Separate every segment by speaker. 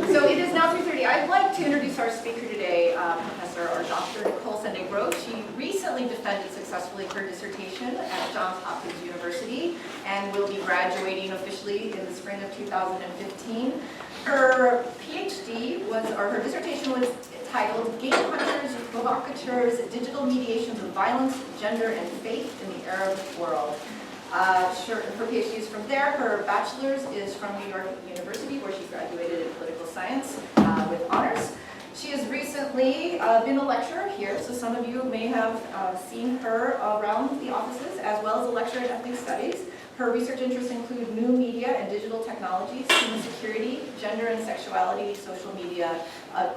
Speaker 1: So it is now 3:30. I'd like to introduce our speaker today, Professor or Dr. Nicole. She recently defended successfully her dissertation at Johns Hopkins University and will be graduating officially in the spring of 2015. Her PhD her dissertation was titled Game Hunters, Provocateurs, Digital Mediations of Violence, Gender, and Faith in the Arab World. Her PhD is from there. Her bachelor's is from New York University, where she graduated in political science with honors. She has recently been a lecturer here, so some of you may have seen her around the offices, as well as a lecturer in ethnic studies. Her research interests include new media and digital technologies, human security, gender and sexuality, social media,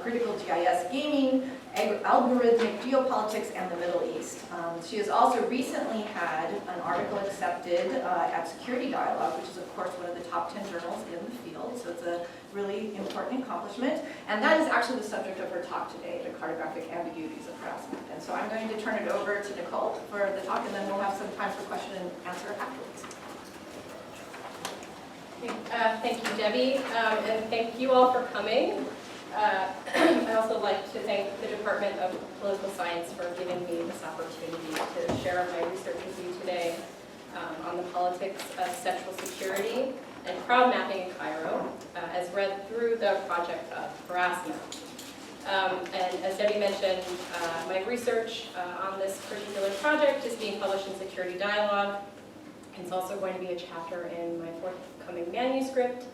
Speaker 1: critical GIS gaming, algorithmic geopolitics, and the Middle East. She has also recently had an article accepted at Security Dialogue, which is of course one of the top 10 journals in the field, so it's a really important accomplishment. And that is actually the subject of her talk today, the cartographic ambiguities of harassment. And so I'm going to turn it over to Nicole for the talk, and then we'll have some time for question and answer afterwards.
Speaker 2: Thank you, Debbie, and thank you all for coming. I'd also like to thank the Department of Political Science for giving me this opportunity to share my research with you today on the politics of sexual security and crowd mapping in Cairo, as read through the project of harassment. And as Debbie mentioned, my research on this particular project is being published in Security Dialogue. It's also going to be a chapter in my forthcoming manuscript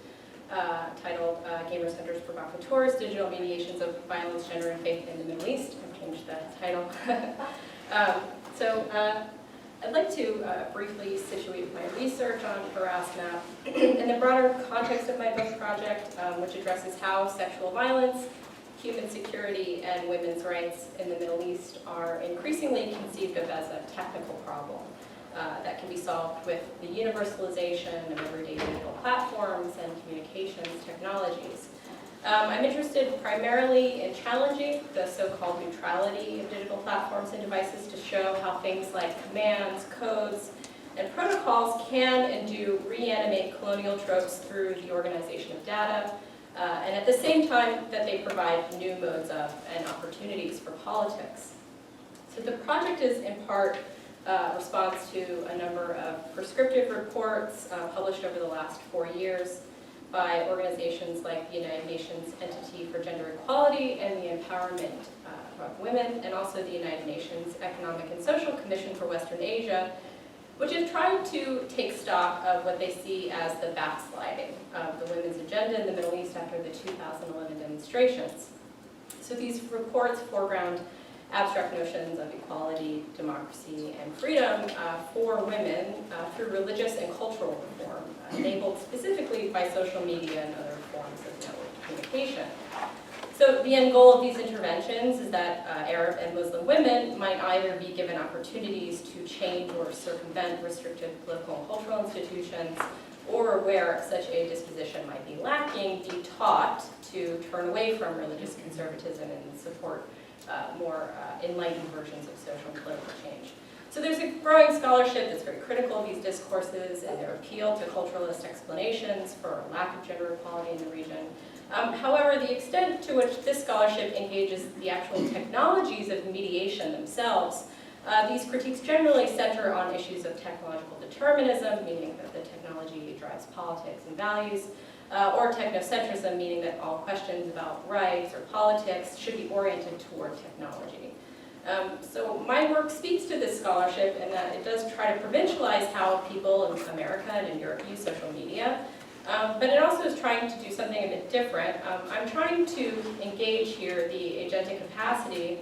Speaker 2: titled Gamers, Hunters, Provocateurs, Digital Mediations of Violence, Gender, and Faith in the Middle East. I've changed the title. I'd like to briefly situate my research on harassment in the broader context of my book project, which addresses how sexual violence, human security, and women's rights in the Middle East are increasingly conceived of as a technical problem that can be solved with the universalization of everyday digital platforms and communications technologies. I'm interested primarily in challenging the so-called neutrality of digital platforms and devices to show how things like commands, codes, and protocols can and do reanimate colonial tropes through the organization of data, and at the same time that they provide new modes of and opportunities for politics. So the project is in part response to a number of prescriptive reports published over the last 4 years by organizations like the United Nations Entity for Gender Equality and the Empowerment of Women, and also the United Nations Economic and Social Commission for Western Asia, which have tried to take stock of what they see as the backsliding of the women's agenda in the Middle East after the 2011 demonstrations. So these reports foreground abstract notions of equality, democracy, and freedom for women through religious and cultural reform, enabled specifically by social media and other forms of network communication. So the end goal of these interventions is that Arab and Muslim women might either be given opportunities to change or circumvent restrictive political and cultural institutions, or where such a disposition might be lacking, be taught to turn away from religious conservatism and support more enlightened versions of social and political change. So there's a growing scholarship that's very critical of these discourses and their appeal to culturalist explanations for lack of gender equality in the region. However, the extent to which this scholarship engages the actual technologies of mediation themselves, these critiques generally center on issues of technological determinism, meaning that the technology drives politics and values, or technocentrism, meaning that all questions about rights or politics should be oriented toward technology. So my work speaks to this scholarship in that it does try to provincialize how people in America and in Europe use social media, but it also is trying to do something a bit different. I'm trying to engage here the agentic capacity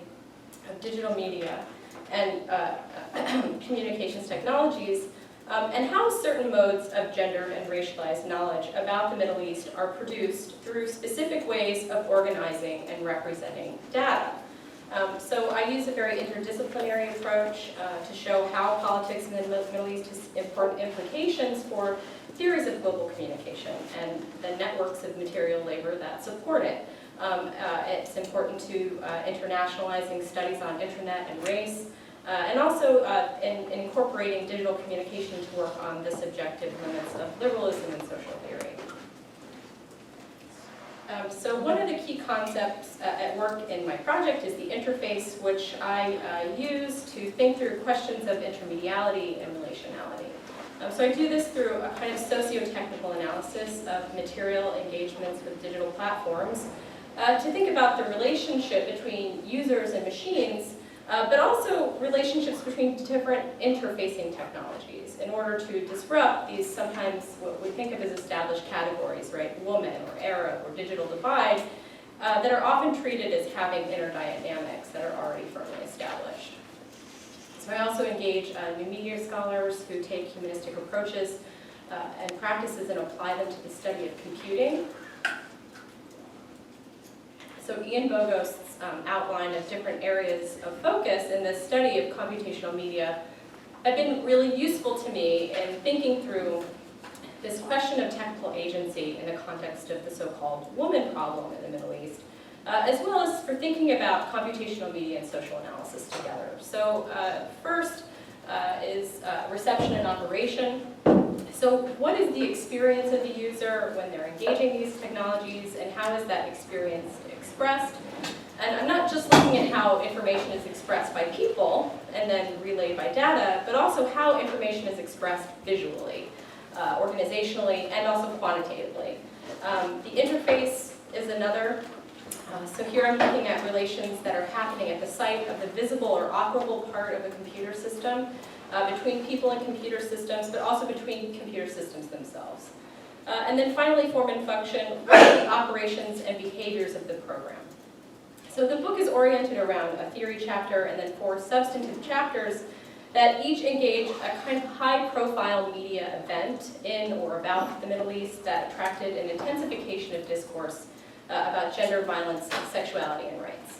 Speaker 2: of digital media and communications technologies, and how certain modes of gendered and racialized knowledge about the Middle East are produced through specific ways of organizing and representing data. So I use a very interdisciplinary approach to show how politics in the Middle East has important implications for theories of global communication and the networks of material labor that support it. It's important to internationalizing studies on internet and race, and also in incorporating digital communication to work on the subjective limits of liberalism and social theory. So one of the key concepts at work in my project is the interface, which I use to think through questions of intermediality and relationality. So I do this through a kind of socio-technical analysis of material engagements with digital platforms to think about the relationship between users and machines, but also relationships between different interfacing technologies in order to disrupt these sometimes what we think of as established categories, right? Woman or Arab or digital divide, that are often treated as having inner dynamics that are already firmly established. So I also engage new media scholars who take humanistic approaches and practices and apply them to the study of computing. So Ian Bogost's outline of different areas of focus in the study of computational media have been really useful to me in thinking through this question of technical agency in the context of the so-called woman problem in the Middle East, as well as for thinking about computational media and social analysis together. So first is reception and operation. So what is the experience of the user when they're engaging these technologies, and how is that experience expressed? And I'm not just looking at how information is expressed by people and then relayed by data, but also how information is expressed visually, organizationally, and also quantitatively. The interface is another. So here I'm looking at relations that are happening at the site of the visible or operable part of a computer system, between people and computer systems, but also between computer systems themselves. And then finally, form and function, what are the operations and behaviors of the program? So the book is oriented around a theory chapter and then 4 substantive chapters that each engage a kind of high-profile media event in or about the Middle East that attracted an intensification of discourse about gender violence, sexuality, and rights.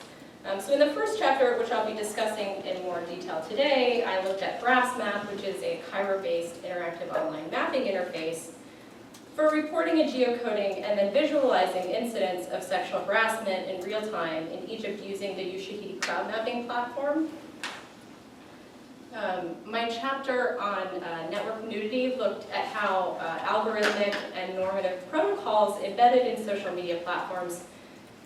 Speaker 2: So in the first chapter, which I'll be discussing in more detail today, I looked at BrassMap, which is a Cairo-based interactive online mapping interface for reporting and geocoding and then visualizing incidents of sexual harassment in real time in Egypt using the Ushahidi crowd mapping platform. My chapter on network nudity looked at how algorithmic and normative protocols embedded in social media platforms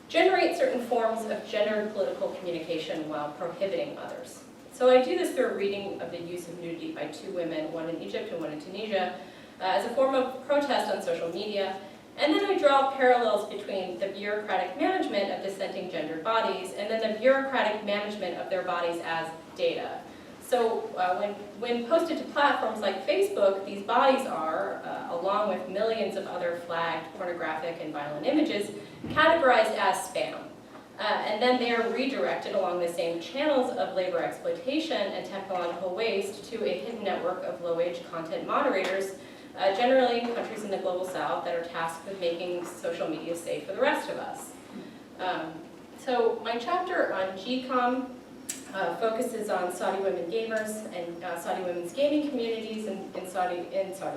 Speaker 2: generate certain forms of gendered political communication while prohibiting others. So I do this through a reading of the use of nudity by 2 women, one in Egypt and one in Tunisia, as a form of protest on social media. And then I draw parallels between the bureaucratic management of dissenting gendered bodies and then the bureaucratic management of their bodies as data. So when posted to platforms like Facebook, these bodies are, along with millions of other flagged pornographic and violent images, categorized as spam. And then they are redirected along the same channels of labor exploitation and technological waste to a hidden network of low-wage content moderators, generally in countries in the global south that are tasked with making social media safe for the rest of us. So my chapter on GCOM focuses on Saudi women gamers and Saudi women's gaming communities in Saudi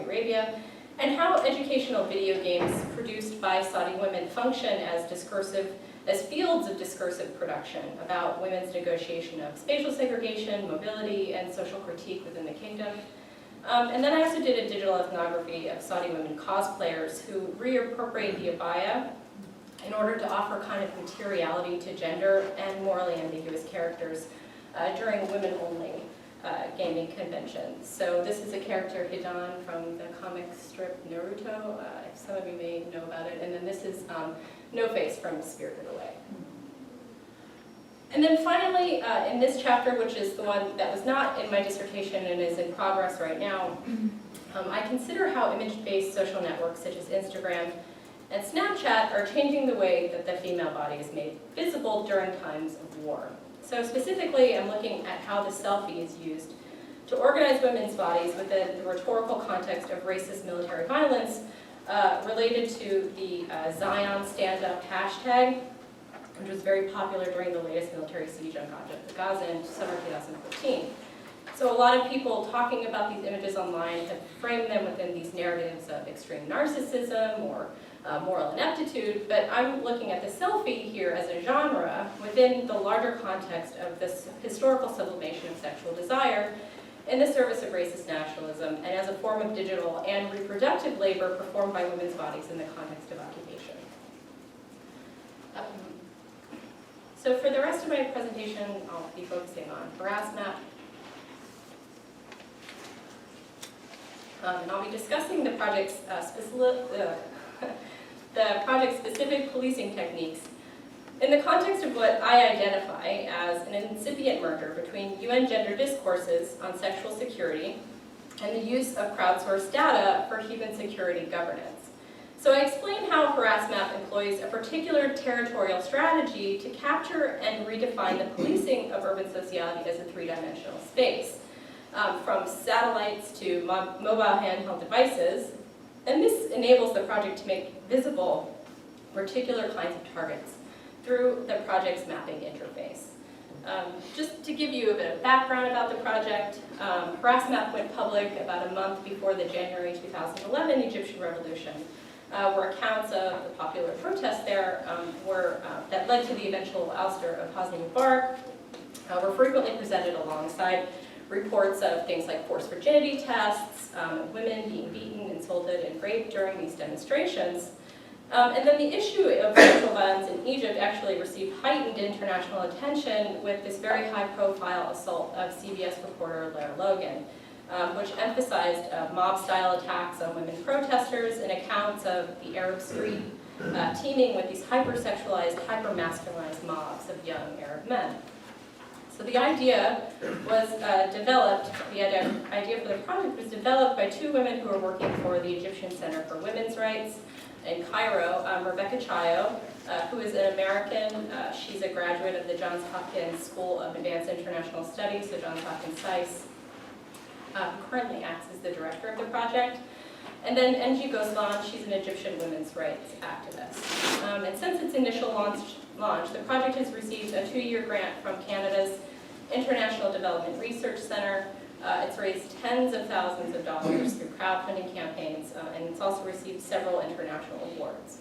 Speaker 2: Arabia, and how educational video games produced by Saudi women function as fields of discursive production about women's negotiation of spatial segregation, mobility, and social critique within the kingdom. And then I also did a digital ethnography of Saudi women cosplayers who reappropriate the abaya in order to offer kind of materiality to gender and morally ambiguous characters during women-only gaming conventions. So this is a character, Hidan, from the comic strip Naruto. Some of you may know about it. And then this is No Face from Spirited Away. And then finally, in this chapter, which is the one that was not in my dissertation and is in progress right now, I consider how image-based social networks such as Instagram and Snapchat are changing the way that the female body is made visible during times of war. So specifically, I'm looking at how the selfie is used to organize women's bodies within the rhetorical context of racist military violence related to the Zion Stand Up hashtag, which was very popular during the latest military siege on Gaza in summer 2014. So a lot of people talking about these images online have framed them within these narratives of extreme narcissism or moral ineptitude, but I'm looking at the selfie here as a genre within the larger context of this historical sublimation of sexual desire in the service of racist nationalism and as a form of digital and reproductive labor performed by women's bodies in the context of occupation. So for the rest of my presentation, I'll be focusing on BrassMap. And I'll be discussing the project's project-specific policing techniques in the context of what I identify as an incipient merger between UN gender discourses on sexual security and the use of crowdsourced data for human security governance. So I explained how HarassMap employs a particular territorial strategy to capture and redefine the policing of urban sociality as a three-dimensional space, from satellites to mobile handheld devices. And this enables the project to make visible particular kinds of targets through the project's mapping interface. Just to give you a bit of background about the project, HarassMap went public about a month before the January 2011 Egyptian Revolution, where accounts of the popular protests there that led to the eventual ouster of Hosni Mubarak were frequently presented alongside reports of things like forced virginity tests, women being beaten, insulted, and raped during these demonstrations. And then the issue of sexual violence in Egypt actually received heightened international attention with this very high-profile assault of CBS reporter Lara Logan, which emphasized mob-style attacks on women protesters and accounts of the Arab street teeming with these hypersexualized, hyper-masculinized mobs of young Arab men. So the idea was developed, the idea for the project was developed by two women who were working for the Egyptian Center for Women's Rights in Cairo, Rebecca Chayo, who is an American. She's a graduate of the Johns Hopkins School of Advanced International Studies, so Johns Hopkins SAIS, who currently acts as the director of the project. And then Enji Goslan, she's an Egyptian women's rights activist. And since its initial launch, the project has received a 2-year grant from Canada's International Development Research Center. It's raised tens of thousands of dollars through crowdfunding campaigns, and it's also received several international awards.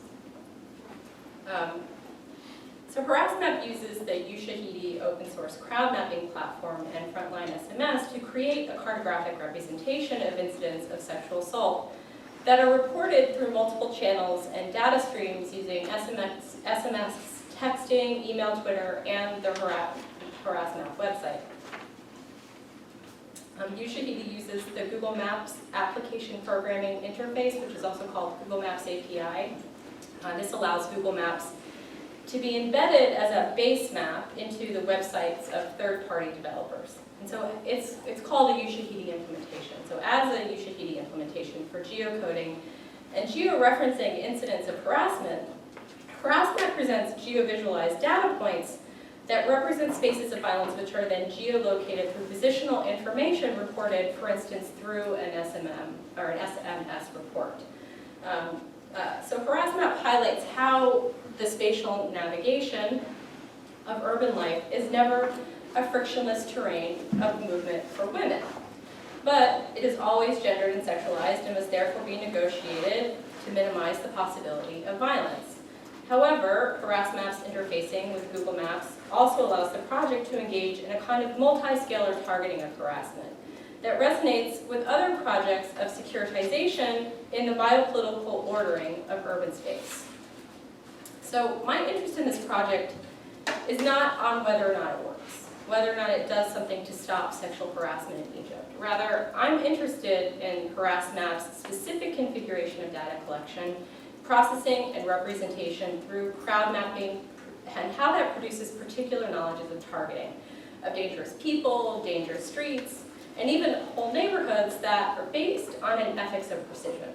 Speaker 2: So HarassMap uses the Ushahidi open source crowd mapping platform and Frontline SMS to create a cartographic representation of incidents of sexual assault that are reported through multiple channels and data streams using SMS, texting, email, Twitter, and the HarassMap website. Ushahidi uses the Google Maps application programming interface, which is also called Google Maps API. This allows Google Maps to be embedded as a base map into the websites of third-party developers. And so it's called a Ushahidi implementation. So as a Ushahidi implementation for geocoding and geo-referencing incidents of harassment, HarassMap presents geo-visualized data points that represent spaces of violence which are then geolocated through positional information reported, for instance, through an SMM or an SMS report. So HarassMap highlights how the spatial navigation of urban life is never a frictionless terrain of movement for women. But it is always gendered and sexualized and must therefore be negotiated to minimize the possibility of violence. However, HarassMap's interfacing with Google Maps also allows the project to engage in a kind of multi-scalar targeting of harassment that resonates with other projects of securitization in the biopolitical ordering of urban space. So my interest in this project is not on whether or not it works, whether or not it does something to stop sexual harassment in Egypt. Rather, I'm interested in HarassMap's specific configuration of data collection, processing, and representation through crowd mapping, and how that produces particular knowledges of targeting of dangerous people, dangerous streets, and even whole neighborhoods that are based on an ethics of precision.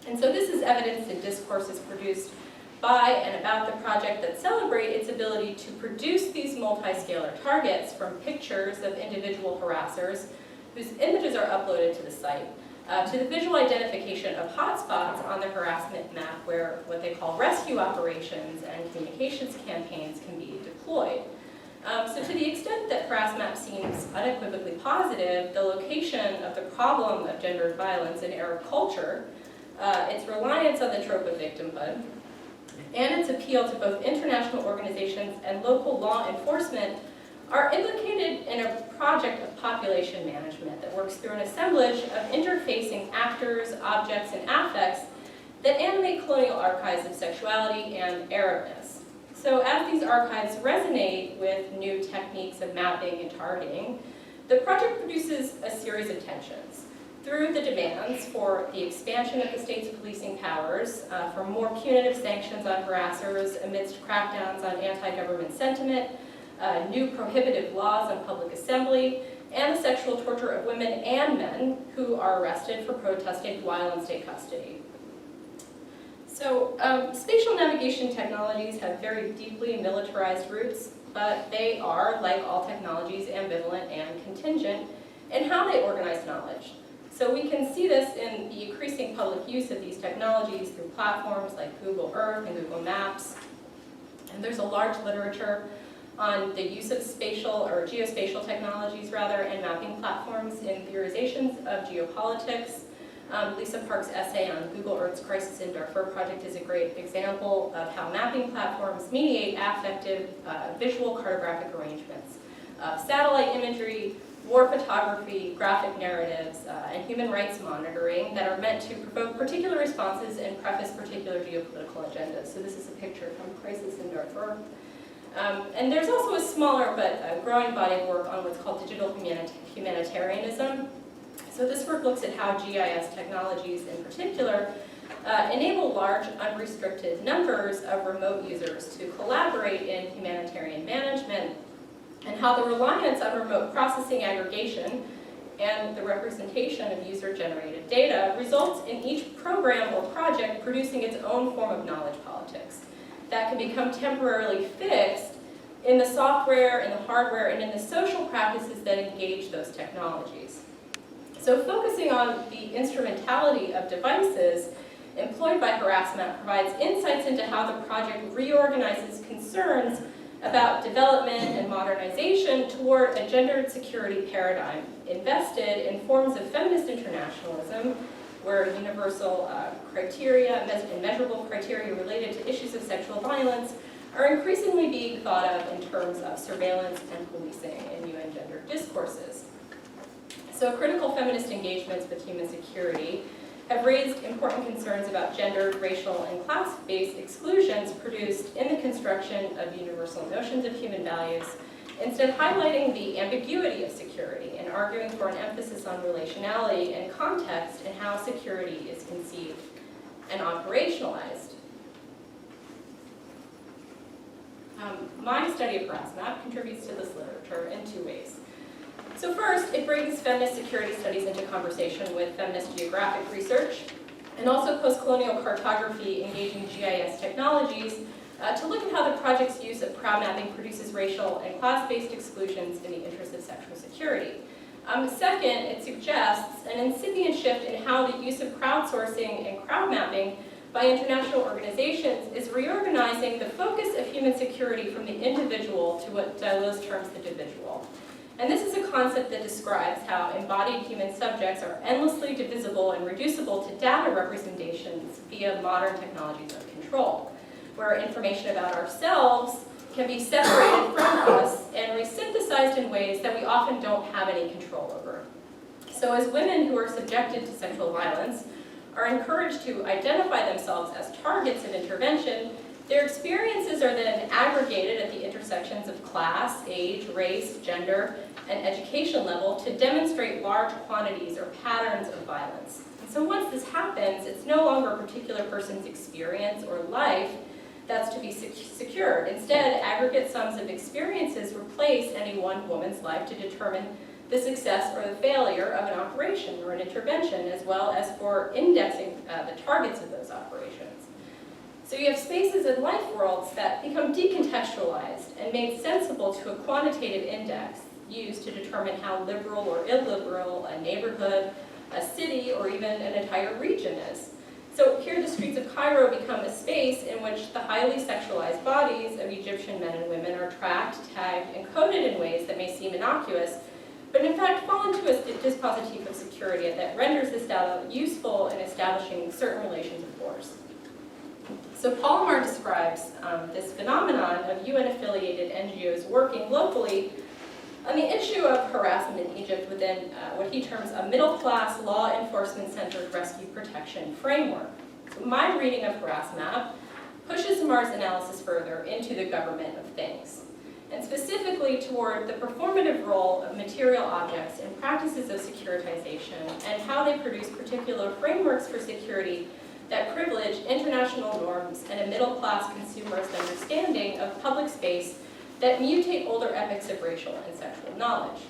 Speaker 2: And so this is evidenced in discourses produced by and about the project that celebrate its ability to produce these multi-scalar targets from pictures of individual harassers whose images are uploaded to the site, to the visual identification of hotspots on the harassment map where what they call rescue operations and communications campaigns can be deployed. So to the extent that HarassMap seems unequivocally positive, the location of the problem of gendered violence in Arab culture, its reliance on the trope of victimhood, and its appeal to both international organizations and local law enforcement are implicated in a project of population management that works through an assemblage of interfacing actors, objects, and affects that animate colonial archives of sexuality and Arabness. So as these archives resonate with new techniques of mapping and targeting, the project produces a series of tensions through the demands for the expansion of the state's policing powers, for more punitive sanctions on harassers amidst crackdowns on anti-government sentiment, new prohibitive laws on public assembly, and the sexual torture of women and men who are arrested for protesting while in state custody. So spatial navigation technologies have very deeply militarized roots, but they are, like all technologies, ambivalent and contingent in how they organize knowledge. So we can see this in the increasing public use of these technologies through platforms like Google Earth and Google Maps. And there's a large literature on the use of spatial or geospatial technologies rather and mapping platforms in theorizations of geopolitics. Lisa Park's essay on Google Earth's Crisis in Darfur project is a great example of how mapping platforms mediate affective visual cartographic arrangements of satellite imagery, war photography, graphic narratives, and human rights monitoring that are meant to provoke particular responses and preface particular geopolitical agendas. So this is a picture from Crisis in Darfur. And there's also a smaller but growing body of work on what's called digital humanitarianism. So this work looks at how GIS technologies in particular enable large unrestricted numbers of remote users to collaborate in humanitarian management, and how the reliance on remote processing aggregation and the representation of user-generated data results in each program or project producing its own form of knowledge politics that can become temporarily fixed in the software, in the hardware, and in the social practices that engage those technologies. So focusing on the instrumentality of devices employed by harassment provides insights into how the project reorganizes concerns about development and modernization toward a gendered security paradigm invested in forms of feminist internationalism, where universal criteria and measurable criteria related to issues of sexual violence are increasingly being thought of in terms of surveillance and policing in UN gender discourses. So critical feminist engagements with human security have raised important concerns about gendered, racial, and class-based exclusions produced in the construction of universal notions of human values, instead highlighting the ambiguity of security and arguing for an emphasis on relationality and context in how security is conceived and operationalized. My study of harassment contributes to this literature in two ways. So first, it brings feminist security studies into conversation with feminist geographic research, and also post-colonial cartography engaging GIS technologies to look at how the project's use of crowd mapping produces racial and class-based exclusions in the interest of sexual security. Second, it suggests an incipient shift in how the use of crowdsourcing and crowd mapping by international organizations is reorganizing the focus of human security from the individual to what Deleuze terms the dividual. And this is a concept that describes how embodied human subjects are endlessly divisible and reducible to data representations via modern technologies of control, where information about ourselves can be separated from us and resynthesized in ways that we often don't have any control over. So as women who are subjected to sexual violence are encouraged to identify themselves as targets of intervention, their experiences are then aggregated at the intersections of class, age, race, gender, and education level to demonstrate large quantities or patterns of violence. And so once this happens, it's no longer a particular person's experience or life that's to be secured. Instead, aggregate sums of experiences replace any one woman's life to determine the success or the failure of an operation or an intervention, as well as for indexing the targets of those operations. So you have spaces and life worlds that become decontextualized and made sensible to a quantitative index used to determine how liberal or illiberal a neighborhood, a city, or even an entire region is. So here the streets of Cairo become a space in which the highly sexualized bodies of Egyptian men and women are tracked, tagged, and coded in ways that may seem innocuous, but in fact fall into a dispositif of security that renders this data useful in establishing certain relations of force. So Palomar describes this phenomenon of UN-affiliated NGOs working locally on the issue of harassment in Egypt within what he terms a middle-class, law enforcement-centered rescue protection framework. So my reading of harassment pushes Samar's analysis further into the government of things, and specifically toward the performative role of material objects in practices of securitization and how they produce particular frameworks for security that privilege international norms and a middle-class consumerist understanding of public space that mutate older epochs of racial and sexual knowledge.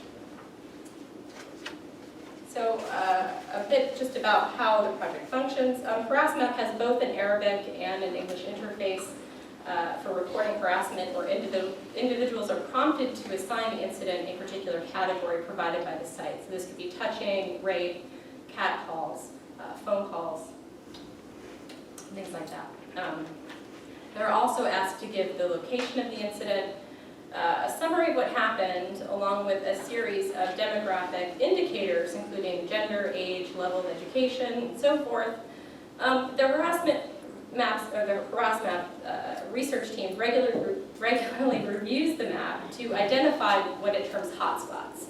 Speaker 2: So a a bit just about how the project functions. Harassmap has both an Arabic and an English interface for reporting harassment, where individuals are prompted to assign the incident a particular category provided by the site. So this could be touching, rape, cat calls, phone calls, things like that. They're also asked to give the location of the incident, a summary of what happened, along with a series of demographic indicators, including gender, age, level of education, and so forth. The harassment maps, or the Harassmap research team regularly reviews the map to identify what it terms hotspots,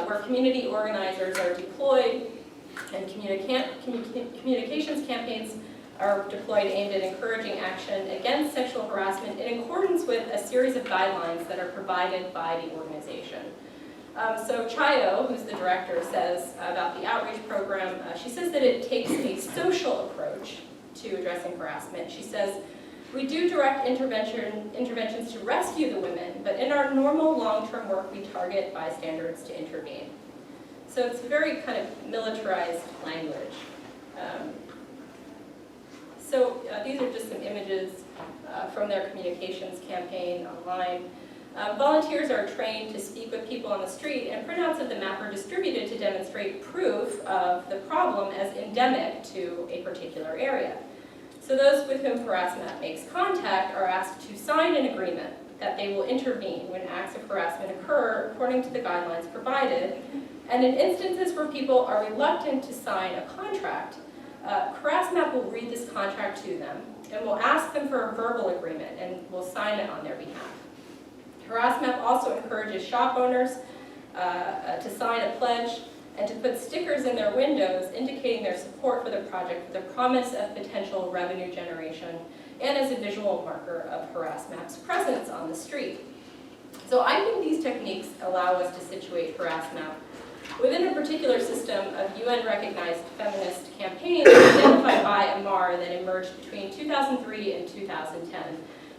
Speaker 2: where community organizers are deployed and communications campaigns are deployed aimed at encouraging action against sexual harassment in accordance with a series of guidelines that are provided by the organization. So Chayo, who's the director, says about the outreach program, she says that it takes a social approach to addressing harassment. She says, we do direct interventions to rescue the women, but in our normal long-term work, we target bystanders to intervene. So it's very kind of militarized language. These are just some images from their communications campaign online. Volunteers are trained to speak with people on the street, and printouts of the map are distributed to demonstrate proof of the problem as endemic to a particular area. So those with whom Harassmap makes contact are asked to sign an agreement that they will intervene when acts of harassment occur according to the guidelines provided. And in instances where people are reluctant to sign a contract, Harassmap will read this contract to them and will ask them for a verbal agreement and will sign it on their behalf. Harassmap also encourages shop owners to sign a pledge and to put stickers in their windows indicating their support for the project with the promise of potential revenue generation and as a visual marker of Harassmap's presence on the street. So I think these techniques allow us to situate Harassmap within a particular system of UN-recognized feminist campaigns identified by Amar that emerged between 2003 and 2010,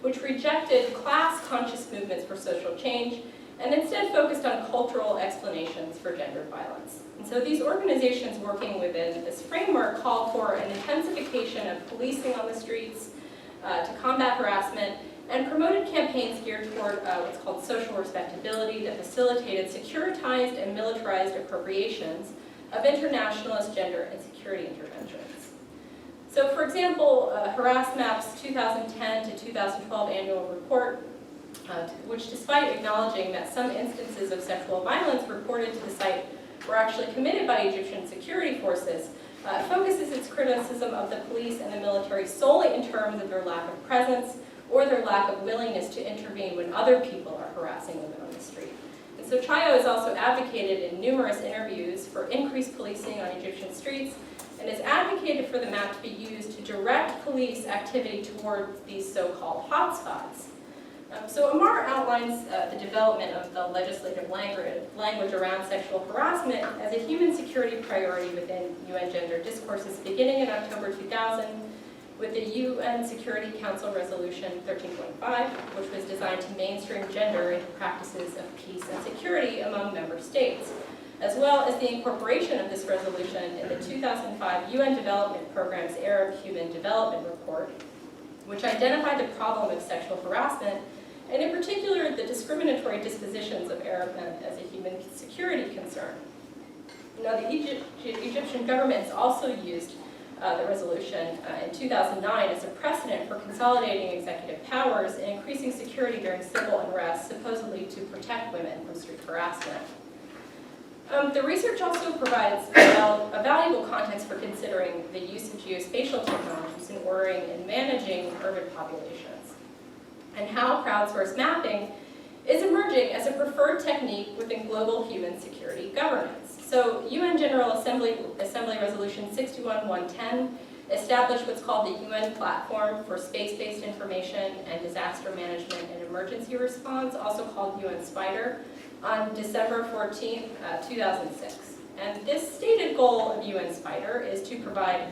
Speaker 2: which rejected class-conscious movements for social change and instead focused on cultural explanations for gender violence. And so these organizations working within this framework called for an intensification of policing on the streets to combat harassment, and promoted campaigns geared toward what's called social respectability that facilitated securitized and militarized appropriations of internationalist gender and security interventions. So for example, Harassmap's 2010 to 2012 annual report, which despite acknowledging that some instances of sexual violence reported to the site were actually committed by Egyptian security forces, focuses its criticism of the police and the military solely in terms of their lack of presence or their lack of willingness to intervene when other people are harassing women on the street. And so Chayo has also advocated in numerous interviews for increased policing on Egyptian streets and has advocated for the map to be used to direct police activity towards these so-called hotspots. So Amar outlines the development of the legislative language around sexual harassment as a human security priority within UN gender discourses beginning in October 2000 with the UN Security Council Resolution 13.5, which was designed to mainstream gender into practices of peace and security among member states, as well as the incorporation of this resolution in the 2005 UN Development Programme's Arab Human Development Report, which identified the problem of sexual harassment, and in particular the discriminatory dispositions of Arab men as a human security concern. Now, the Egyptian government has also used the resolution in 2009 as a precedent for consolidating executive powers and increasing security during civil unrest, supposedly to protect women from street harassment. The research also provides a valuable context for considering the use of geospatial technologies in ordering and managing urban populations, and how crowdsourced mapping is emerging as a preferred technique within global human security governance. So UN General Assembly Resolution 61-110 established what's called the UN Platform for Space-Based Information and Disaster Management and Emergency Response, also called UN SPIDER, on December 14, 2006. And this stated goal of UN SPIDER is to provide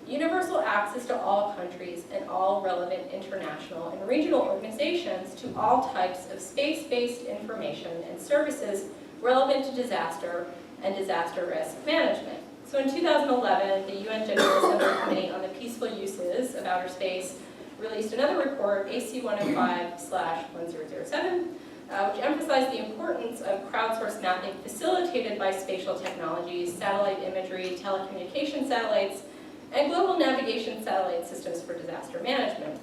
Speaker 2: universal access to all countries and all relevant international and regional organizations to all types of space-based information and services relevant to disaster and disaster risk management. So in 2011, the UN General Assembly Committee on the Peaceful Uses of Outer Space released another report, AC 105/1007, which emphasized the importance of crowdsourced mapping facilitated by spatial technologies, satellite imagery, telecommunication satellites, and global navigation satellite systems for disaster management.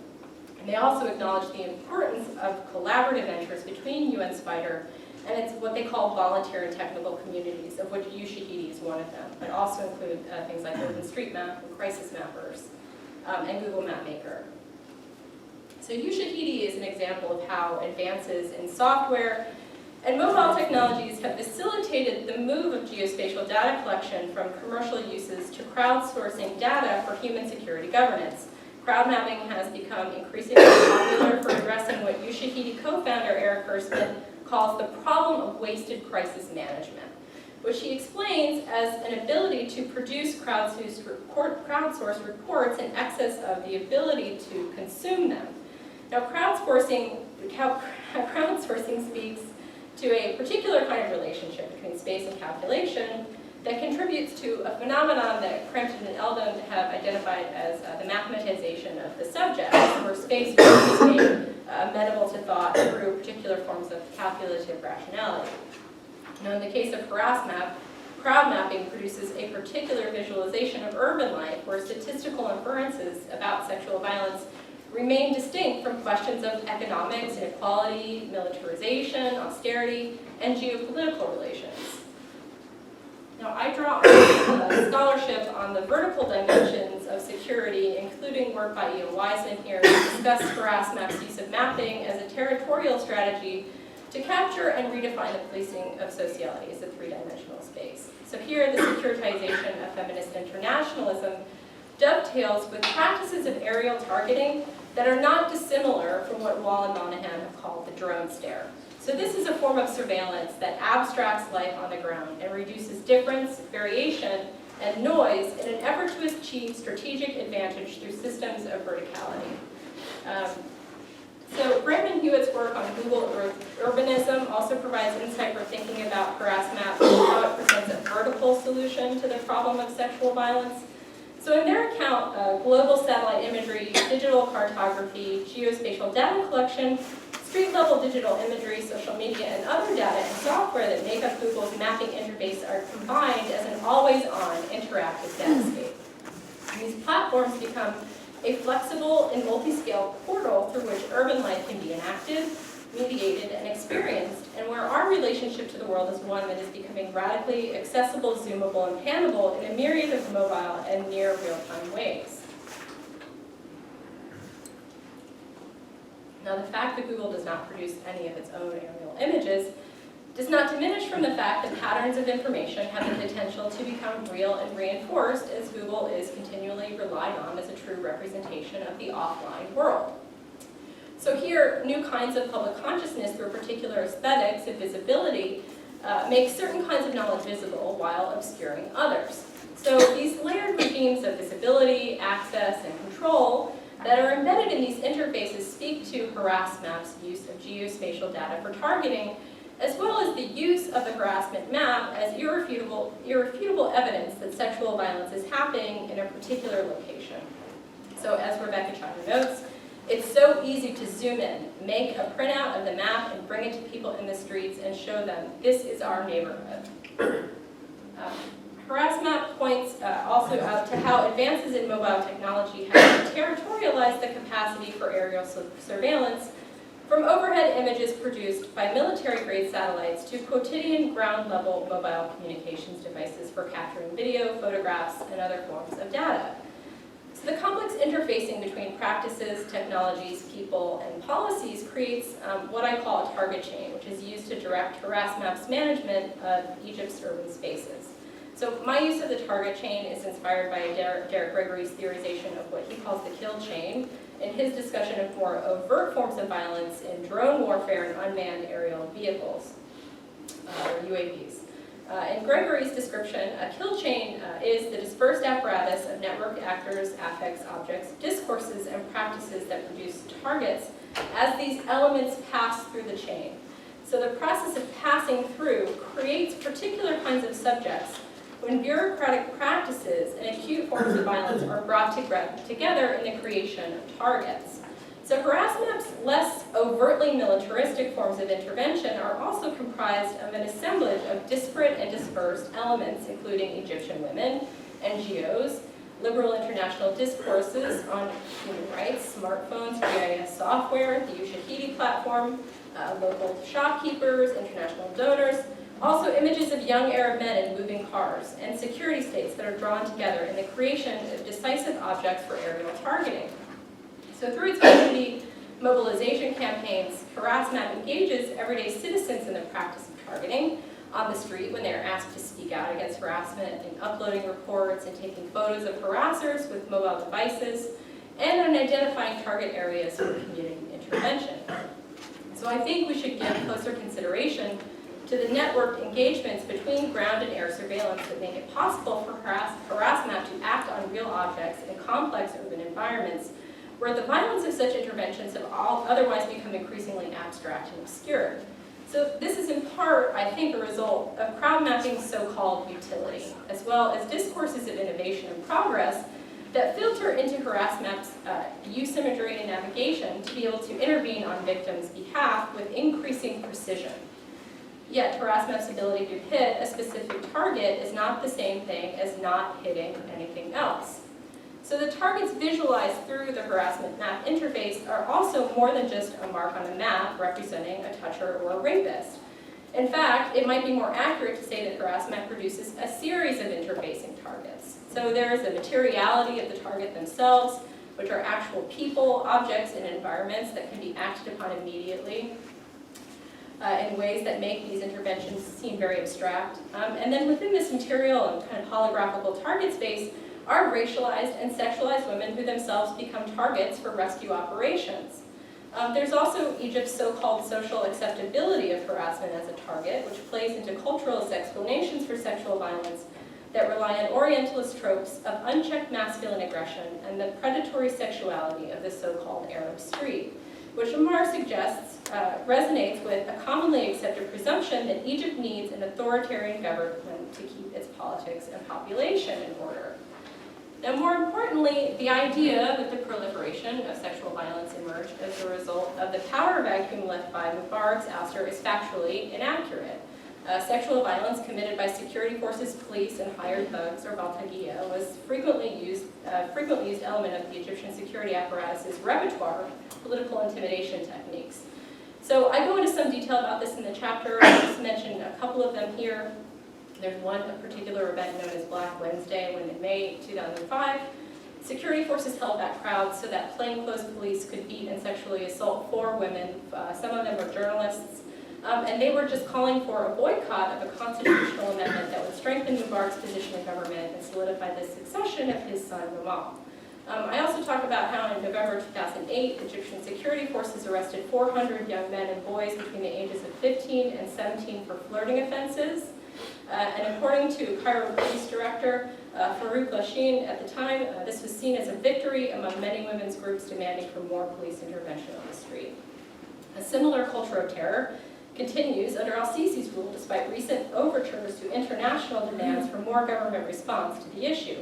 Speaker 2: And they also acknowledged the importance of collaborative ventures between UN SPIDER and it's what they call volunteer and technical communities, of which Ushahidi is one of them, but also include things like OpenStreetMap and Crisis Mappers and Google Mapmaker. So Ushahidi is an example of how advances in software and mobile technologies have facilitated the move of geospatial data collection from commercial uses to crowdsourcing data for human security governance. Crowd mapping has become increasingly popular for addressing what Ushahidi co-founder Eric Hirschman calls the problem of wasted crisis management, which he explains as an ability to produce crowdsourced reports in excess of the ability to consume them. Now, crowdsourcing speaks to a particular kind of relationship between space and calculation that contributes to a phenomenon that Crampton and Eldon have identified as the mathematization of the subject, where space is made amenable to thought through particular forms of calculative rationality. Now, in the case of HarassMap, crowd mapping produces a particular visualization of urban life where statistical inferences about sexual violence remain distinct from questions of economics, inequality, militarization, austerity, and geopolitical relations. Now, I draw on scholarship on the vertical dimensions of security, including work by Ian Wiseman here, to discuss HarassMap's use of mapping as a territorial strategy to capture and redefine the policing of sociality as a three-dimensional space. So here, the securitization of feminist internationalism dovetails with practices of aerial targeting that are not dissimilar from what Wall and Monahan have called the drone stare. So this is a form of surveillance that abstracts life on the ground and reduces difference, variation, and noise in an effort to achieve strategic advantage through systems of verticality. So Brandon Hewitt's work on Google urbanism also provides insight for thinking about HarassMap and how it presents a vertical solution to the problem of sexual violence. So in their account, global satellite imagery, digital cartography, geospatial data collection, street-level digital imagery, social media, and other data and software that make up Google's mapping interface are combined as an always-on interactive datascape. And these platforms become a flexible and multi-scale portal through which urban life can be enacted, mediated, and experienced, and where our relationship to the world is one that is becoming radically accessible, zoomable, and pannable in a myriad of mobile and near real-time ways. Now, the fact that Google does not produce any of its own aerial images does not diminish from the fact that patterns of information have the potential to become real and reinforced as Google is continually relied on as a true representation of the offline world. So here, new kinds of public consciousness through particular aesthetics and visibility make certain kinds of knowledge visible while obscuring others. So these layered regimes of visibility, access, and control that are embedded in these interfaces speak to HarassMap's use of geospatial data for targeting, as well as the use of the harassment map as irrefutable evidence that sexual violence is happening in a particular location. So as Rebecca Chadha notes, it's so easy to zoom in, make a printout of the map, and bring it to people in the streets and show them, this is our neighborhood. HarassMap points also out to how advances in mobile technology have territorialized the capacity for aerial surveillance from overhead images produced by military-grade satellites to quotidian ground-level mobile communications devices for capturing video, photographs, and other forms of data. So the complex interfacing between practices, technologies, people, and policies creates what I call a target chain, which is used to direct HarassMap's management of Egypt's urban spaces. So my use of the target chain is inspired by Derek Gregory's theorization of what he calls the kill chain in his discussion of more overt forms of violence in drone warfare and unmanned aerial vehicles, or UAVs. In Gregory's description, a kill chain is the dispersed apparatus of network actors, affects, objects, discourses, and practices that produce targets as these elements pass through the chain. So the process of passing through creates particular kinds of subjects when bureaucratic practices and acute forms of violence are brought together in the creation of targets. So harassment's less overtly militaristic forms of intervention are also comprised of an assemblage of disparate and dispersed elements, including Egyptian women, NGOs, liberal international discourses on human rights, smartphones, GIS software, the Ushahidi platform, local shopkeepers, international donors, also images of young Arab men in moving cars, and security states that are drawn together in the creation of decisive objects for aerial targeting. So through its community mobilization campaigns, Harassment engages everyday citizens in the practice of targeting on the street when they are asked to speak out against harassment, in uploading reports and taking photos of harassers with mobile devices, and in identifying target areas for community intervention. So I think we should give closer consideration to the networked engagements between ground and air surveillance that make it possible for harassment to act on real objects in complex urban environments where the violence of such interventions have otherwise become increasingly abstract and obscure. So this is in part, I think, a result of crowd mapping's so-called utility, as well as discourses of innovation and progress that filter into harassment's use imagery and navigation to be able to intervene on victims' behalf with increasing precision. Yet harassment's ability to hit a specific target is not the same thing as not hitting anything else. So the targets visualized through the harassment map interface are also more than just a mark on a map representing a toucher or a rapist. In fact, it might be more accurate to say that harassment produces a series of interfacing targets. So there is the materiality of the target themselves, which are actual people, objects, and environments that can be acted upon immediately in ways that make these interventions seem very abstract. And then within this material and kind of holographical target space are racialized and sexualized women who themselves become targets for rescue operations. There's also Egypt's so-called social acceptability of harassment as a target, which plays into cultural explanations for sexual violence that rely on Orientalist tropes of unchecked masculine aggression and the predatory sexuality of the so-called Arab street, which Amar suggests resonates with a commonly accepted presumption that Egypt needs an authoritarian government to keep its politics and population in order. Now, more importantly, the idea that the proliferation of sexual violence emerged as a result of the power vacuum left by Mubarak's ouster is factually inaccurate. Sexual violence committed by security forces, police, and hired thugs, or baltagia, was frequently used element of the Egyptian security apparatus's repertoire of political intimidation techniques. So I go into some detail about this in the chapter. I'll just mention a couple of them here. There's one particular event known as Black Wednesday, when in May 2005, security forces held back crowds so that plainclothes police could beat and sexually assault 4 women. Some of them were journalists, and they were just calling for a boycott of a constitutional amendment that would strengthen Mubarak's position in government and solidify the succession of his son, Gamal. I also talk about how in November 2008, Egyptian security forces arrested 400 young men and boys between the ages of 15 and 17 for flirting offenses. And according to Cairo police director Farouk Lashin, at the time, this was seen as a victory among many women's groups demanding for more police intervention on the street. A similar culture of terror continues under al-Sisi's rule, despite recent overtures to international demands for more government response to the issue.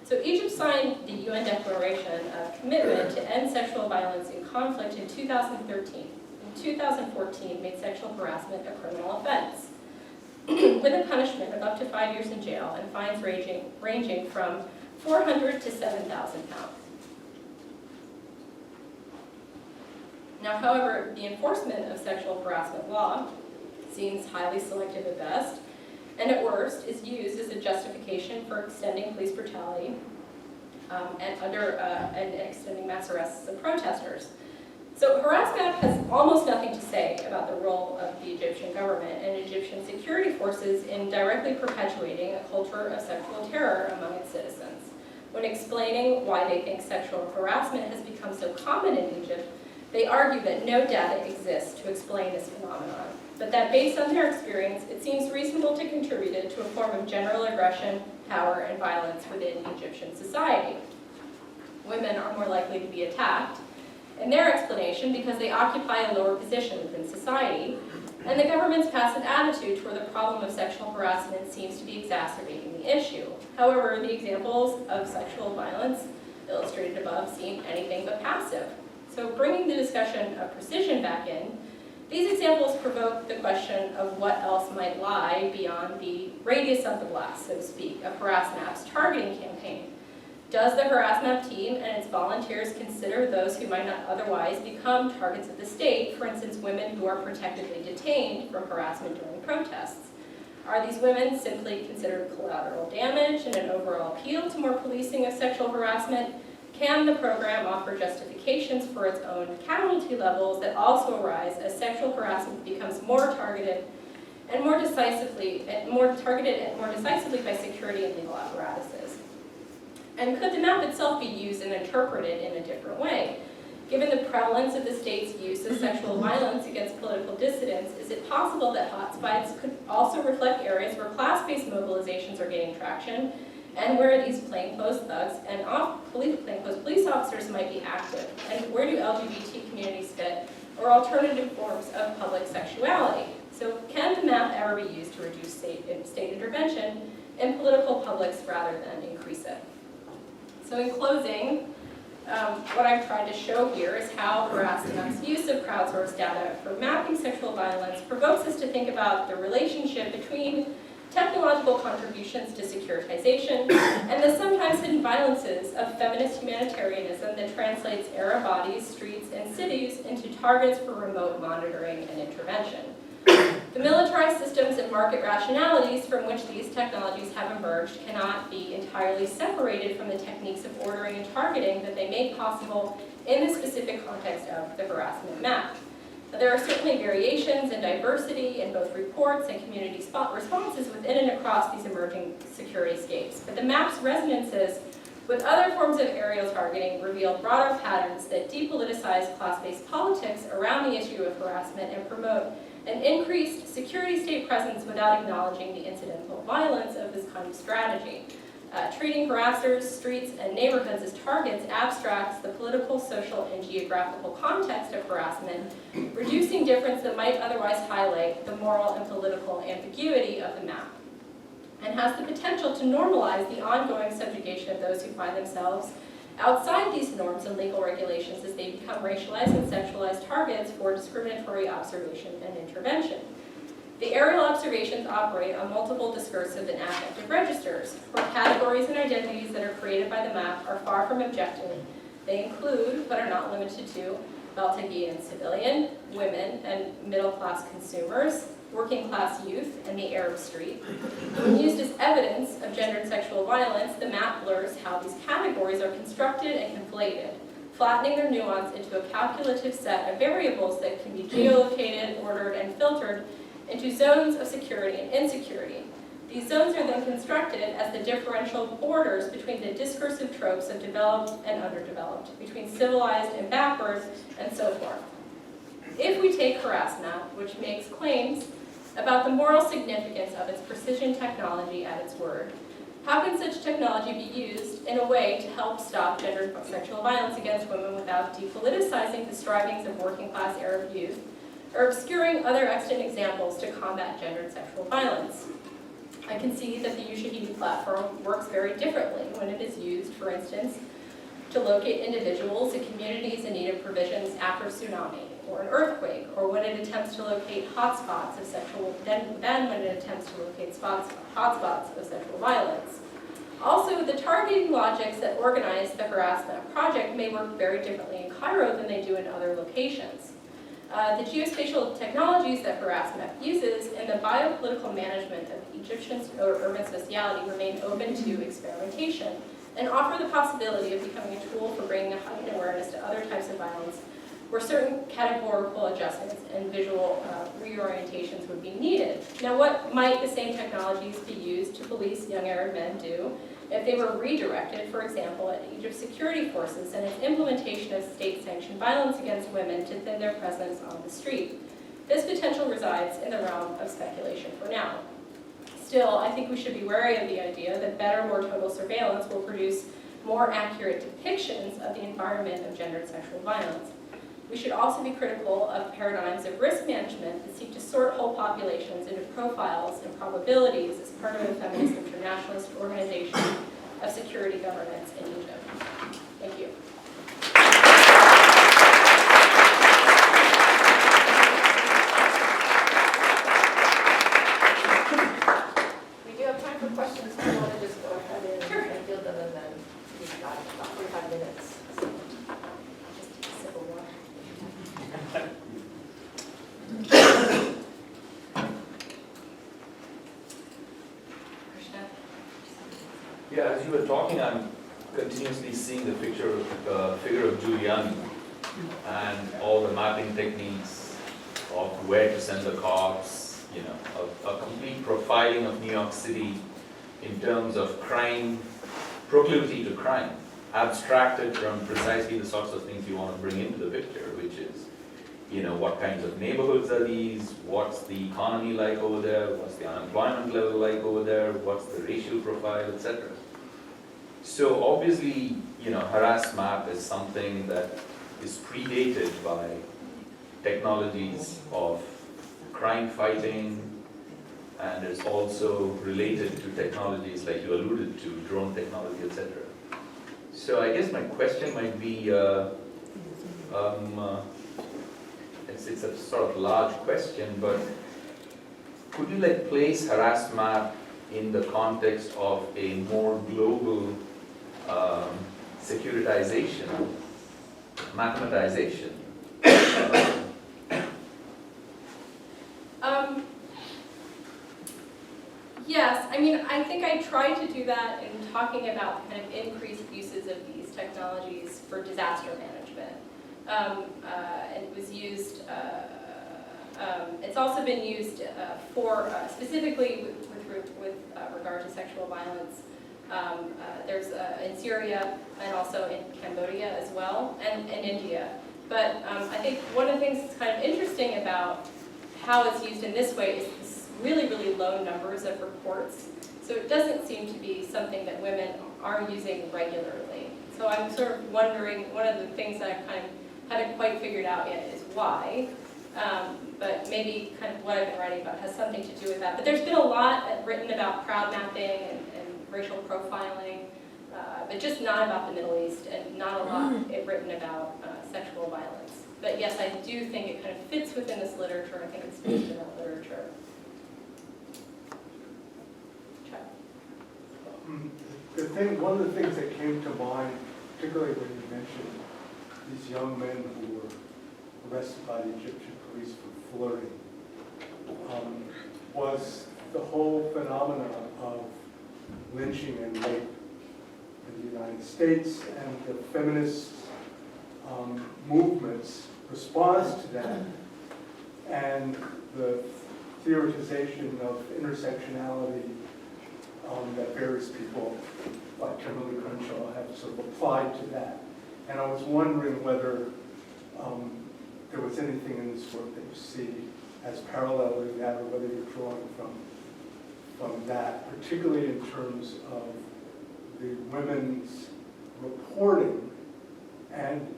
Speaker 2: So Egypt signed the UN Declaration of Commitment to End Sexual Violence in Conflict in 2013. In 2014, made sexual harassment a criminal offense, with a punishment of up to 5 years in jail and fines ranging from 400 to 7,000 pounds. Now, however, the enforcement of sexual harassment law seems highly selective at best, and at worst is used as a justification for extending police brutality and extending mass arrests of protesters. So harassment has almost nothing to say about the role of the Egyptian government and Egyptian security forces in directly perpetuating a culture of sexual terror among its citizens. When explaining why they think sexual harassment has become so common in Egypt, they argue that no data exists to explain this phenomenon, but that based on their experience, it seems reasonable to contribute it to a form of general aggression, power, and violence within Egyptian society. Women are more likely to be attacked, in their explanation, because they occupy a lower position within society, And the government's passive attitude toward the problem of sexual harassment seems to be exacerbating the issue. However, the examples of sexual violence illustrated above seem anything but passive. So bringing the discussion of precision back in, these examples provoke the question of what else might lie beyond the radius of the blast, so to speak, of HarassNap's targeting campaign. Does the HarassNap team and its volunteers consider those who might not otherwise become targets of the state, for instance, women who are protectively detained from harassment during protests? Are these women simply considered collateral damage and an overall appeal to more policing of sexual harassment? Can the program offer justifications for its own casualty levels that also arise as sexual harassment becomes more targeted and more decisively by security and legal apparatuses? And could the map itself be used and interpreted in a different way? Given the prevalence of the state's use of sexual violence against political dissidents, is it possible that hotspots could also reflect areas where class-based mobilizations are gaining traction and where these plainclothes thugs and plainclothes police officers might be active? And where do LGBT communities fit, or alternative forms of public sexuality? So can the map ever be used to reduce state intervention in political publics rather than increase it? So in closing, what I've tried to show here is how HarassNap's use of crowdsourced data for mapping sexual violence provokes us to think about the relationship between technological contributions to securitization and the sometimes hidden violences of feminist humanitarianism that translates era bodies, streets, and cities into targets for remote monitoring and intervention. The militarized systems and market rationalities from which these technologies have emerged cannot be entirely separated from the techniques of ordering and targeting that they make possible in the specific context of the harassment map. Now, there are certainly variations and diversity in both reports and community responses within and across these emerging security scapes, but the map's resonances with other forms of aerial targeting reveal broader patterns that depoliticize class-based politics around the issue of harassment and promote an increased security state presence without acknowledging the incidental violence of this kind of strategy. Treating harassers, streets, and neighborhoods as targets abstracts the political, social, and geographical context of harassment, reducing difference that might otherwise highlight the moral and political ambiguity of the map, and has the potential to normalize the ongoing subjugation of those who find themselves outside these norms and legal regulations as they become racialized and sexualized targets for discriminatory observation and intervention. The aerial observations operate on multiple discursive and affective registers, where categories and identities that are created by the map are far from objective. They include, but are not limited to, Baltagian civilian, women and middle-class consumers, working-class youth, and the Arab street. When used as evidence of gendered sexual violence, the map blurs how these categories are constructed and conflated, flattening their nuance into a calculative set of variables that can be geolocated, ordered, and filtered into zones of security and insecurity. These zones are then constructed as the differential borders between the discursive tropes of developed and underdeveloped, between civilized and backwards, and so forth. If we take HarassNap, which makes claims about the moral significance of its precision technology at its word, how can such technology be used in a way to help stop gendered sexual violence against women without depoliticizing the strivings of working-class Arab youth, or obscuring other extant examples to combat gendered sexual violence? I can see that the Ushahidi platform works very differently when it is used, for instance, to locate individuals and communities in need of provisions after a tsunami or an earthquake, or when it attempts to locate hotspots of sexual, then when it attempts to locate hotspots of sexual violence. Also, the targeting logics that organize the HarassNap project may work very differently in Cairo than they do in other locations. The geospatial technologies that HarassNap uses and the biopolitical management of Egyptian urban sociality remain open to experimentation and offer the possibility of becoming a tool for bringing a heightened awareness to other types of violence where certain categorical adjustments and visual reorientations would be needed. Now, what might the same technologies be used to police young Arab men do if they were redirected, for example, at Egypt's security forces and its implementation of state-sanctioned violence against women to thin their presence on the street? This potential resides in the realm of speculation for now. Still, I think we should be wary of the idea that better, more total surveillance will produce more accurate depictions of the environment of gendered sexual violence. We should also be critical of paradigms of risk management that seek to sort whole populations into profiles and probabilities as part of a feminist internationalist organization of security governance in Egypt. Thank you.
Speaker 1: We do have time for questions. If you want to just go ahead and field them, and then we've got about 45 minutes.
Speaker 2: Just a sip of water. Krishna?
Speaker 3: Yeah, as you were talking, I'm continuously seeing the figure of Giuliani and all the mapping techniques of where to send the cops, you know, a complete profiling of New York City in terms of crime, proclivity to crime, abstracted from precisely the sorts of things you want to bring into the picture, which is, you know, what kinds of neighborhoods are these, what's the economy like over there, what's the unemployment level like over there, what's the racial profile, etc. So obviously, you know, harass map is something that is predated by technologies of crime fighting, and is also related to technologies like you alluded to, drone technology, etc. So I guess my question might be, it's a sort of large question, but could you like place harass map in the context of a more global securitization, mathematization?
Speaker 2: Yes, I mean, I think I tried to do that in talking about kind of increased uses of these technologies for disaster management. And it was used, it's also been used for, specifically with regard to sexual violence. There's in Syria and also in Cambodia as well, and India. But I think one of the things that's kind of interesting about how it's used in this way is this really, really low numbers of reports. So it doesn't seem to be something that women are using regularly. So I'm sort of wondering, one of the things that I kind of haven't quite figured out yet is why. But maybe kind of what I've been writing about has something to do with that. But there's been a lot written about crowd mapping and racial profiling, but just not about the Middle East, and not a lot written about sexual violence. But yes, I do think it kind of fits within this literature. I think it's based in that literature.
Speaker 4: One of the things that came to mind, particularly when you mentioned these young men who were arrested by the Egyptian police for flirting, was the whole phenomenon of lynching and rape in the United States, and the feminist movement's response to that, and the theorization of intersectionality that various people, like Kimberly Crenshaw, have sort of applied to that. And I was wondering whether there was anything in this work that you see as paralleling that, or whether you're drawing from that, particularly in terms of the women's reporting, and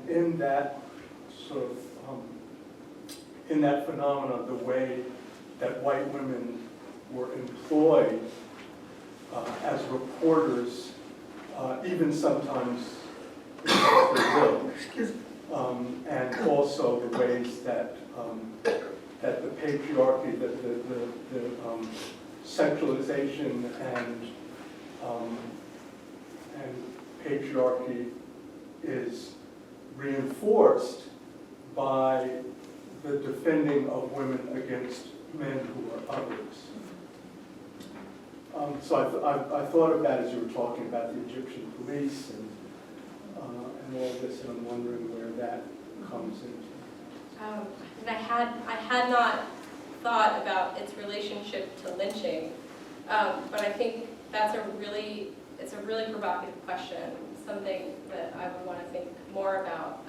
Speaker 4: in that sort of in that phenomenon, the way that white women were employed as reporters, even sometimes against their will, and also the ways that that the patriarchy, the sexualization and patriarchy is reinforced by the defending of women against men who are others. So I thought of that as you were talking about the Egyptian police and all this, and I'm wondering where that comes into.
Speaker 2: And I had not thought about its relationship to lynching, but I think it's a really provocative question, something that I would want to think more about.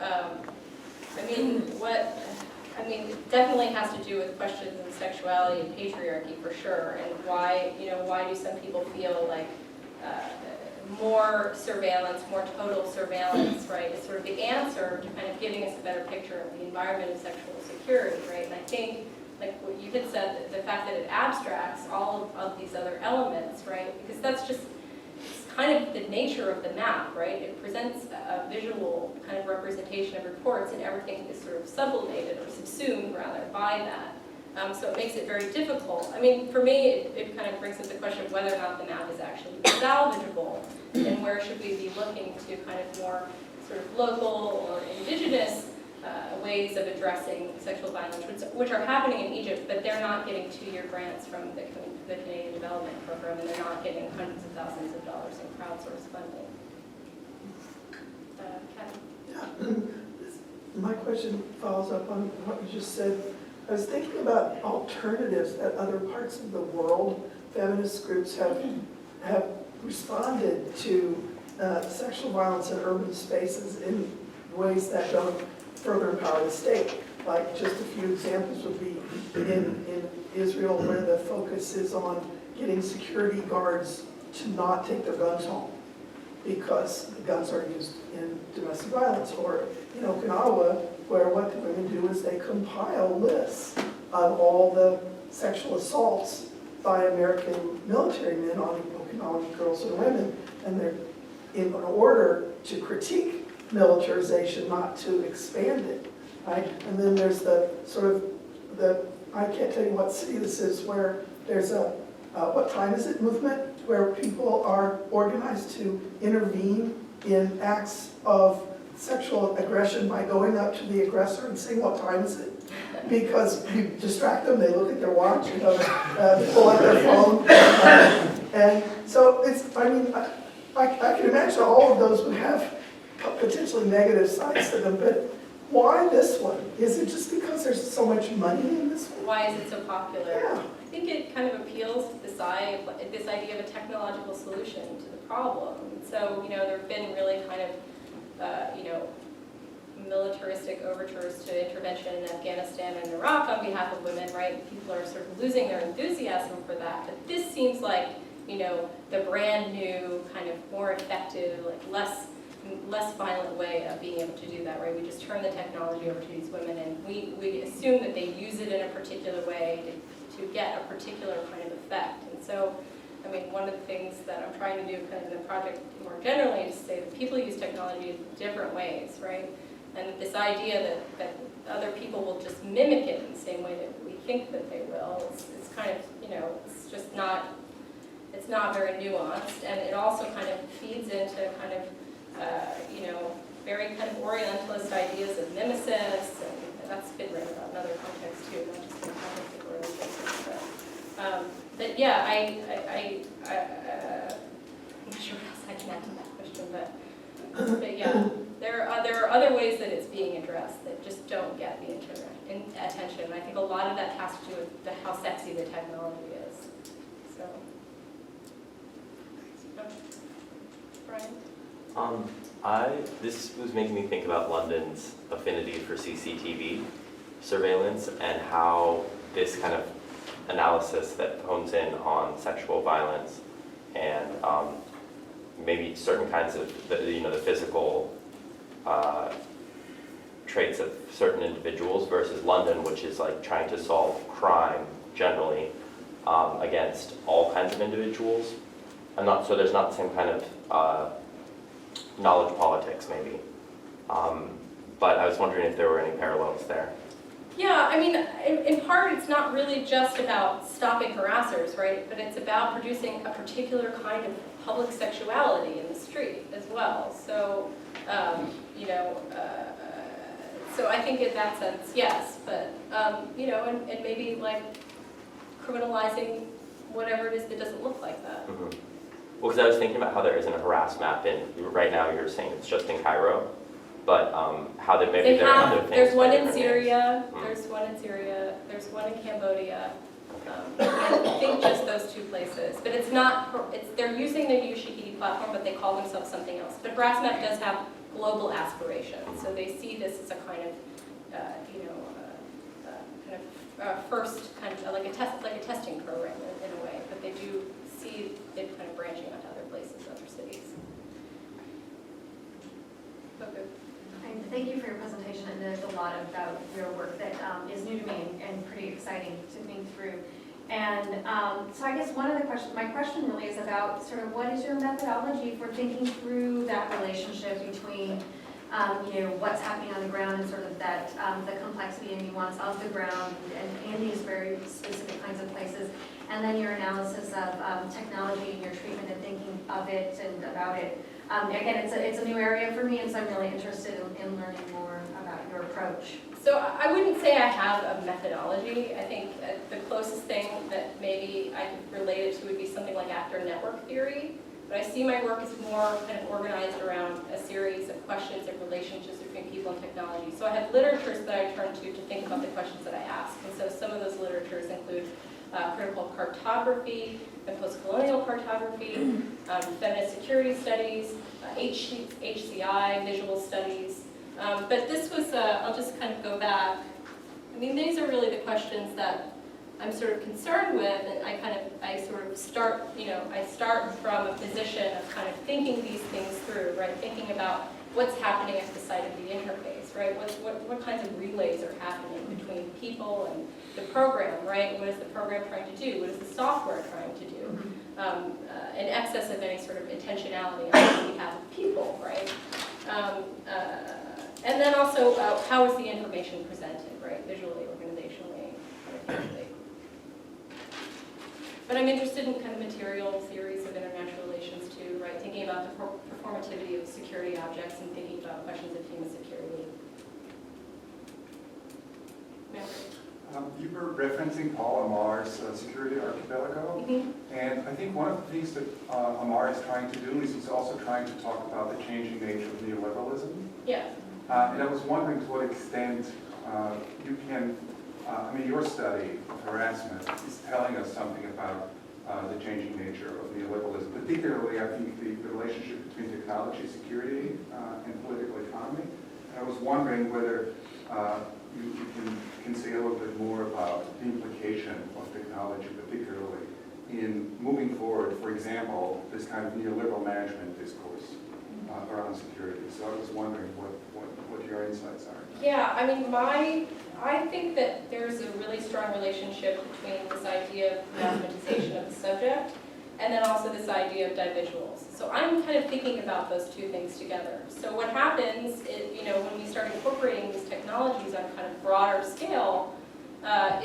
Speaker 2: It definitely has to do with questions of sexuality and patriarchy for sure, and why do some people feel like more surveillance, more total surveillance, right, is sort of the answer to kind of giving us a better picture of the environment of sexual security, right? And I think, like what you had said, the fact that it abstracts all of these other elements, right? Because that's just it's kind of the nature of the map, right? It presents a visual kind of representation of reports, and everything is sort of sublimated or subsumed, rather, by that. So it makes it very difficult. I mean, for me, it kind of brings up the question of whether or not the map is actually salvageable, and where should we be looking to kind of more sort of local or indigenous ways of addressing sexual violence, which are happening in Egypt, but they're not getting two-year grants from the Canadian Development Program, and they're not getting hundreds of thousands of dollars in crowdsourced funding. Kathy?
Speaker 5: Yeah. My question follows up on what you just said. I was thinking about alternatives that other parts of the world. Feminist groups have responded to sexual violence in urban spaces in ways that don't further empower the state. Like just a few examples would be in Israel, where the focus is on getting security guards to not take their guns home because the guns are used in domestic violence. Or in Okinawa, where what the women do is they compile lists of all the sexual assaults by American military men on Okinawan girls and women, and they're in order to critique militarization, not to expand it, right? And then there's the sort of I can't tell you what city this is, where there's a what time is it movement, where people are organized to intervene in acts of sexual aggression by going up to the aggressor and saying, what time is it? Because you distract them, they look at their watch, they pull out their phone. And so it's, I mean, I can imagine all of those would have potentially negative sides to them, but why this one? Is it just because there's so much money in this one?
Speaker 2: Why is it so popular?
Speaker 5: Yeah.
Speaker 2: I think it kind of appeals to this idea of a technological solution to the problem. So, there have been really kind of militaristic overtures to intervention in Afghanistan and Iraq on behalf of women, right? People are sort of losing their enthusiasm for that. But this seems like, the brand new, kind of more effective, like less violent way of being able to do that, right? We just turn the technology over to these women, and we assume that they use it in a particular way to get a particular kind of effect. And so, I mean, one of the things that I'm trying to do kind of in the project more generally is to say that people use technology in different ways, right? And this idea that other people will just mimic it in the same way that we think that they will, it's kind of, it's just not, it's not very nuanced. And it also kind of feeds into kind of, very kind of Orientalist ideas of mimesis, and that's been written about in other contexts too, not just in the context of Orientalism. But yeah, I'm not sure what else I can add to that question, but yeah, there are other ways that it's being addressed that just don't get the attention. And I think a lot of that has to do with how sexy the technology is. So, Brian?
Speaker 6: This was making me think about London's affinity for CCTV surveillance and how this kind of analysis that hones in on sexual violence and maybe certain kinds of the physical traits of certain individuals versus London, which is like trying to solve crime generally against all kinds of individuals. So there's not the same kind of knowledge politics maybe. But I was wondering if there were any parallels there.
Speaker 2: Yeah, I mean, in part, it's not really just about stopping harassers, right? But it's about producing a particular kind of public sexuality in the street as well. So, so I think in that sense, yes. But, and maybe like criminalizing whatever it is that doesn't look like that.
Speaker 6: Mm-hmm. Well, because I was thinking about how there isn't a harass map right now you're saying it's just in Cairo, but how there maybe there are other things.
Speaker 2: There's one in
Speaker 6: names.
Speaker 2: Syria, there's one in Syria, there's one in Cambodia. I think just those two places. But it's not, they're using the Ushahidi platform, but they call themselves something else. But Harassment does have global aspirations, so they see this as a kind of, first kind of like a testing program in a way. But they do see it kind of branching out to other places, other cities.
Speaker 7: thank you for your presentation, and there's a lot about your work that is new to me and pretty exciting to think through. And so I guess one of the questions, my question really is about sort of what is your methodology for thinking through that relationship between what's happening on the ground and sort of that the complexity and nuance of the ground and these very specific kinds of places, and then your analysis of technology and your treatment and thinking of it and about it. Again, it's a new area for me, and so I'm really interested in learning more about your approach.
Speaker 2: So I wouldn't say I have a methodology. I think the closest thing that maybe I could relate it to would be something like actor network theory. But I see my work as more kind of organized around a series of questions and relationships between people and technology. So I have literatures that I turn to think about the questions that I ask. And so some of those literatures include critical cartography and post-colonial cartography, feminist security studies, HCI, visual studies. But this was, I'll just kind of go back. I mean, these are really the questions that I'm sort of concerned with, and I sort of start, I start from a position of kind of thinking these things through, right? Thinking about what's happening at the site of the interface, right? What kinds of relays are happening between people and the program, right? What is the program trying to do? What is the software trying to do? In excess of any sort of intentionality on behalf of people, right? And then also, how is the information presented, right? Visually, organizationally, architecturally. But I'm interested in kind of material theories of international relations too, right? Thinking about the performativity of security objects and thinking about questions of human security.
Speaker 8: You were referencing Paul Amar's Security Archipelago, and I think one of the things that Amar is trying to do is he's also trying to talk about the changing nature of neoliberalism.
Speaker 2: Yeah.
Speaker 8: And I was wondering to what extent you can, your study of harassment is telling us something about the changing nature of neoliberalism, particularly I think the relationship between technology, security, and political economy. And I was wondering whether you can say a little bit more about the implication of technology, particularly in moving forward, for example, this kind of neoliberal management discourse around security. So I was wondering what your insights are.
Speaker 2: Yeah, I mean, I think that there's a really strong relationship between this idea of mathematization of the subject and then also this idea of divisuals. So I'm kind of thinking about those two things together. So what happens is, when we start incorporating these technologies on kind of broader scale,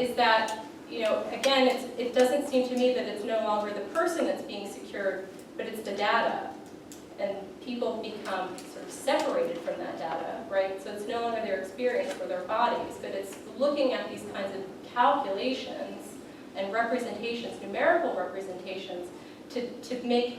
Speaker 2: is that, again, it doesn't seem to me that it's no longer the person that's being secured, but it's the data. And people become sort of separated from that data, right? So it's no longer their experience or their bodies, but it's looking at these kinds of calculations and representations, numerical representations, to make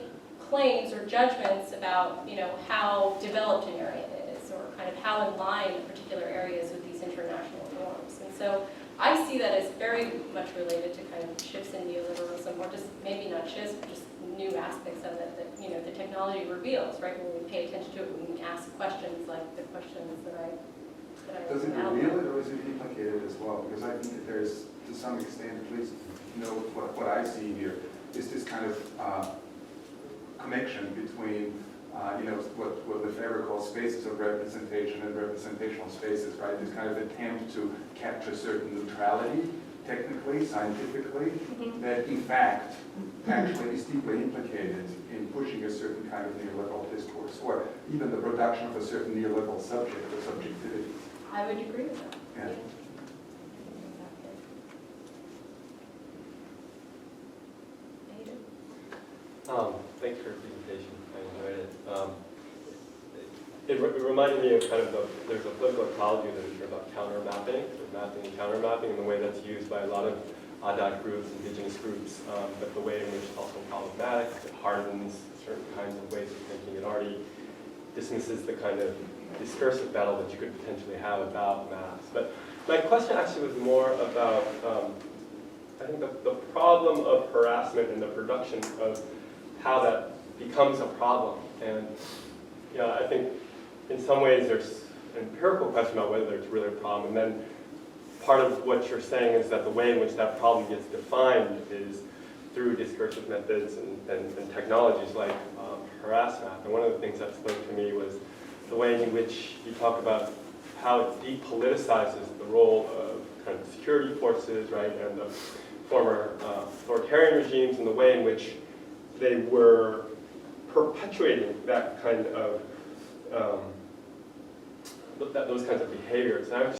Speaker 2: claims or judgments about, how developed an area is, or kind of how in line a particular area is with these international norms. And so I see that as very much related to kind of shifts in neoliberalism, or just maybe not shifts, but just new aspects of it that the technology reveals, right? When we pay attention to it, we can ask questions like the questions that I
Speaker 8: Does it reveal it, or is it implicated as well? Because I think that there's, to some extent, at least, what I see here is this kind of connection between, what Lefebvre calls spaces of representation and representational spaces, right? This kind of attempt to capture certain neutrality, technically, scientifically, that in fact actually is deeply implicated in pushing a certain kind of neoliberal discourse, or even the production of a certain neoliberal subject or subjectivity.
Speaker 2: I would agree with that.
Speaker 8: Yeah.
Speaker 9: Thanks for your presentation. I enjoyed it. It reminded me of kind of there's a political ecology literature about counter-mapping, mapping and counter-mapping, and the way that's used by a lot of ADAC groups, indigenous groups, but the way in which it's also problematic, it hardens certain kinds of ways of thinking. It already dismisses the kind of discursive battle that you could potentially have about maps. But my question actually was more about, I think the problem of harassment and the production of how that becomes a problem. And I think in some ways there's an empirical question about whether it's really a problem. And then part of what you're saying is that the way in which that problem gets defined is through discursive methods and technologies like harassment. And one of the things that spoke to me was the way in which you talk about how it depoliticizes the role of kind of security forces, right, and the former authoritarian regimes, and the way in which they were perpetuating that kind of those kinds of behaviors. And I was